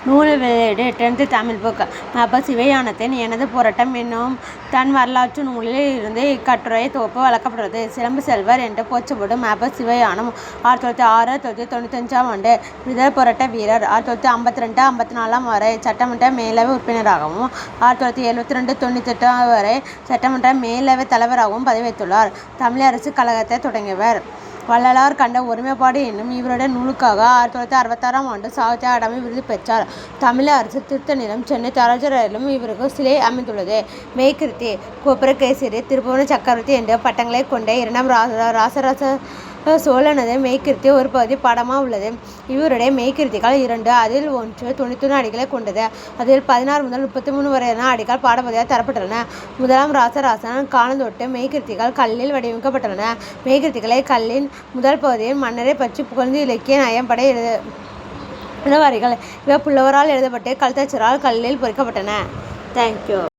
நூல் வெளியீடு 10th Tamil book. அப்ப சிவஞானத்தின் எனது போராட்டம் என்னும் தன் வரலாற்று நூலில் இருந்து இக்கட்டுரை தொகுப்பு வழங்கப்பட்டுள்ளது. சிலம்பு செல்வர் என்று போற்றப்படும் அப்ப சிவஞானம் 1906-1995 ஆண்டு விடுதலை போராட்ட வீரர். 1952-54 வரை சட்டமன்ற மேலவை உறுப்பினராகவும் 1972-98 வரை சட்டமன்ற மேலவைத் தலைவராகவும் பதவி வகித்துள்ளார். தமிழரசுக் கழகத்தை தொடங்கியவர். வள்ளலார் கண்ட ஒருமைப்பாடு என்னும் இவருடைய நூலுக்காக 1966 ஆண்டு சாகித்ய அகாடமி விருது பெற்றார். தமிழரசு திருத்த நிலம் சென்னை தராஜரிலும் இவருக்கு சிலை அமைந்துள்ளது. மெய்கிருத்தி, கோபுரகேசரி, திருப்புவன சக்கரவர்த்தி என்ற பட்டங்களை கொண்ட 2ஆம் ராசராச சோழனது மெய்கிருத்தி ஒரு பகுதி படமாக உள்ளது. இவருடைய மெய்கிருத்திகள் 2. அதில் ஒன்று 91 அடிகளை கொண்டது. அதில் 16 முதல் 33 வரையான அடிகள் பாடப்பகுதியாக தரப்பட்டுள்ளன. 1ஆம் ராசராசன் காலந்தொட்டு மெய்கிருத்திகள் கல்லில் வடிவமைக்கப்பட்டுள்ளன. மெய்கிருத்திகளை கல்லின் முதல் பகுதியில் மன்னரை பற்றி புகழ்ந்து இலக்கிய நயம்பட எழுதின வரிகள். இவை புலவரால் எழுதப்பட்டு கல்தச்சரால் கல்லில் பொறிக்கப்பட்டன. தேங்க்யூ.